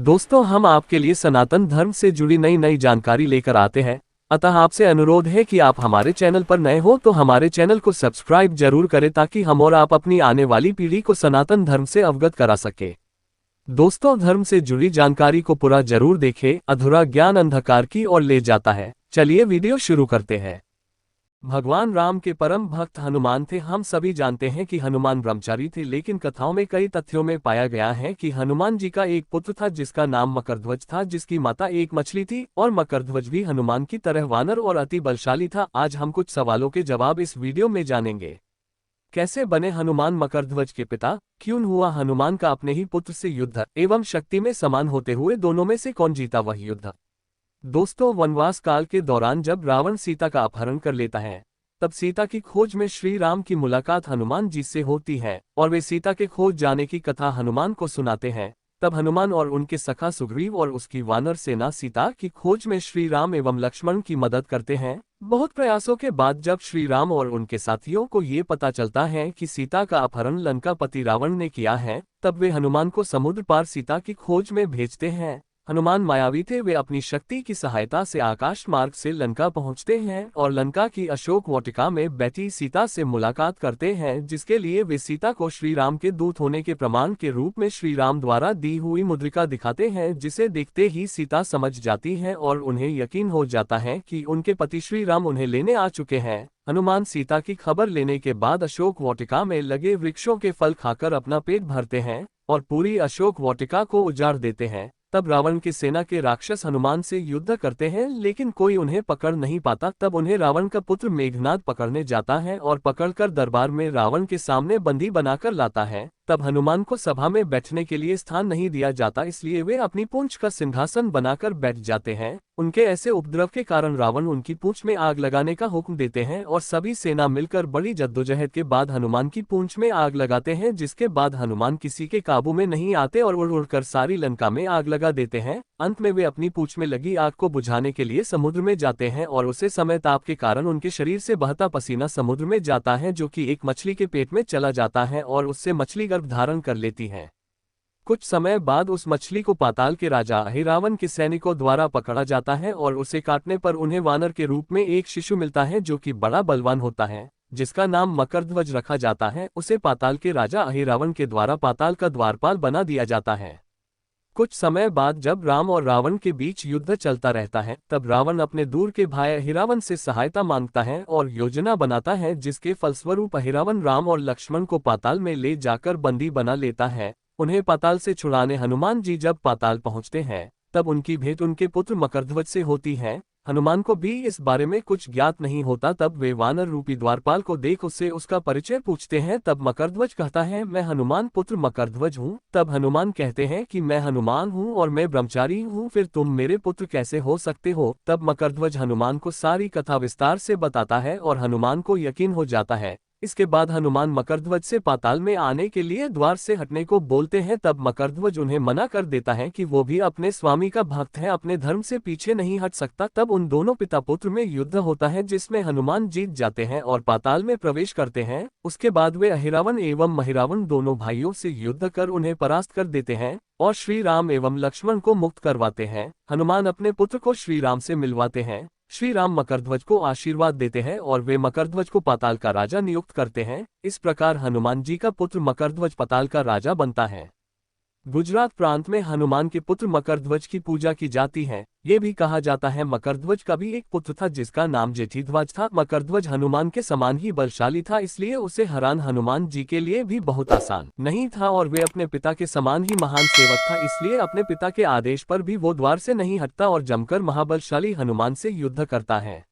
दोस्तों, हम आपके लिए सनातन धर्म से जुड़ी नई जानकारी लेकर आते हैं। अतः आपसे अनुरोध है कि आप हमारे चैनल पर नए हो तो हमारे चैनल को सब्सक्राइब जरूर करें ताकि हम और आप अपनी आने वाली पीढ़ी को सनातन धर्म से अवगत करा सके। दोस्तों, धर्म से जुड़ी जानकारी को पूरा जरूर देखें, अधूरा ज्ञान अंधकार की ओर ले जाता है। चलिए वीडियो शुरू करते हैं। भगवान राम के परम भक्त हनुमान थे। हम सभी जानते हैं कि हनुमान ब्रह्मचारी थे, लेकिन कथाओं में कई तथ्यों में पाया गया है कि हनुमान जी का एक पुत्र था जिसका नाम मकरध्वज था, जिसकी माता एक मछली थी और मकरध्वज भी हनुमान की तरह वानर और अति बलशाली था। आज हम कुछ सवालों के जवाब इस वीडियो में जानेंगे। कैसे बने हनुमान मकरध्वज के पिता? क्यों हुआ हनुमान का अपने ही पुत्र से युद्ध? एवं शक्ति में समान होते हुए दोनों में से कौन जीता वह युद्ध? दोस्तों, वनवास काल के दौरान जब रावण सीता का अपहरण कर लेता है, तब सीता की खोज में श्री राम की मुलाकात हनुमान जी से होती है और वे सीता के खोज जाने की कथा हनुमान को सुनाते हैं। तब हनुमान और उनके सखा सुग्रीव और उसकी वानर सेना सीता की खोज में श्री राम एवं लक्ष्मण की मदद करते हैं। बहुत प्रयासों के बाद जब श्री राम और उनके साथियों को ये पता चलता है कि सीता का अपहरण लंकापति रावण ने किया है, तब वे हनुमान को समुद्र पार सीता की खोज में भेजते हैं। हनुमान मायावी थे। वे अपनी शक्ति की सहायता से आकाश मार्ग से लंका पहुंचते हैं और लंका की अशोक वाटिका में बैठी सीता से मुलाकात करते हैं, जिसके लिए वे सीता को श्री राम के दूत होने के प्रमाण के रूप में श्री राम द्वारा दी हुई मुद्रिका दिखाते हैं, जिसे देखते ही सीता समझ जाती है और उन्हें यकीन हो जाता है कि उनके पति श्री राम उन्हें लेने आ चुके हैं। हनुमान सीता की खबर लेने के बाद अशोक वाटिका में लगे वृक्षों के फल खाकर अपना पेट भरते हैं और पूरी अशोक वाटिका को उजाड़ देते हैं। तब रावण की सेना के राक्षस हनुमान से युद्ध करते हैं, लेकिन कोई उन्हें पकड़ नहीं पाता। तब उन्हें रावण का पुत्र मेघनाद पकड़ने जाता है और पकड़कर दरबार में रावण के सामने बंदी बनाकर लाता है। तब हनुमान को सभा में बैठने के लिए स्थान नहीं दिया जाता, इसलिए वे अपनी पूंछ का सिंहासन बनाकर बैठ जाते हैं। उनके ऐसे उपद्रव के कारण रावण उनकी पूंछ में आग लगाने का हुक्म देते हैं और सभी सेना मिलकर बड़ी जद्दोजहद के बाद हनुमान की पूंछ में आग लगाते हैं, जिसके बाद हनुमान किसी के काबू में नहीं आते और उड़ उड़कर सारी लंका में आग लगा देते हैं। अंत में वे अपनी पूंछ में लगी आग को बुझाने के लिए समुद्र में जाते हैं और उसे समय ताप के कारण उनके शरीर से बहता पसीना समुद्र में जाता है, जो कि एक मछली के पेट में चला जाता है और उससे मछली गर्भ धारण कर लेती है। कुछ समय बाद उस मछली को पाताल के राजा अहिरावण के सैनिकों द्वारा पकड़ा जाता है और उसे काटने पर उन्हें वानर के रूप में एक शिशु मिलता है, जो कि बड़ा बलवान होता है, जिसका नाम मकरध्वज रखा जाता है। उसे पाताल के राजा अहिरावण के द्वारा पाताल का द्वारपाल बना दिया जाता है। कुछ समय बाद जब राम और रावण के बीच युद्ध चलता रहता है, तब रावण अपने दूर के भाई अहिरावण से सहायता मांगता है और योजना बनाता है, जिसके फलस्वरूप अहिरावण राम और लक्ष्मण को पाताल में ले जाकर बंदी बना लेता है। उन्हें पाताल से छुड़ाने हनुमान जी जब पाताल पहुंचते हैं, तब उनकी भेंट उनके पुत्र मकरध्वज से होती है। हनुमान को भी इस बारे में कुछ ज्ञात नहीं होता। तब वे वानर रूपी द्वारपाल को देख उससे उसका परिचय पूछते हैं। तब मकरध्वज कहता है, मैं हनुमान पुत्र मकरध्वज हूँ। तब हनुमान कहते हैं कि मैं हनुमान हूँ और मैं ब्रह्मचारी हूँ, फिर तुम मेरे पुत्र कैसे हो सकते हो? तब मकरध्वज हनुमान को सारी कथा विस्तार से बताता है और हनुमान को यकीन हो जाता है। इसके बाद हनुमान मकरध्वज से पाताल में आने के लिए द्वार से हटने को बोलते हैं। तब मकरध्वज उन्हें मना कर देता है कि वो भी अपने स्वामी का भक्त है, अपने धर्म से पीछे नहीं हट सकता। तब उन दोनों पिता पुत्र में युद्ध होता है, जिसमें हनुमान जीत जाते हैं और पाताल में प्रवेश करते हैं। उसके बाद वे अहिरावण एवं महिरावण दोनों भाइयों से युद्ध कर उन्हें परास्त कर देते हैं और श्री राम एवं लक्ष्मण को मुक्त करवाते हैं। हनुमान अपने पुत्र को श्री राम से मिलवाते हैं। श्री राम मकरध्वज को आशीर्वाद देते हैं और वे मकरध्वज को पाताल का राजा नियुक्त करते हैं। इस प्रकार हनुमान जी का पुत्र मकरध्वज पाताल का राजा बनता है। गुजरात प्रांत में हनुमान के पुत्र मकरध्वज की पूजा की जाती है। ये भी कहा जाता है मकरध्वज का भी एक पुत्र था जिसका नाम जेठीध्वज था। मकरध्वज हनुमान के समान ही बलशाली था, इसलिए उसे हराना हनुमान जी के लिए भी बहुत आसान नहीं था और वे अपने पिता के समान ही महान सेवक था, इसलिए अपने पिता के आदेश पर भी वो द्वार से नहीं हटता और जमकर महाबलशाली हनुमान से युद्ध करता है।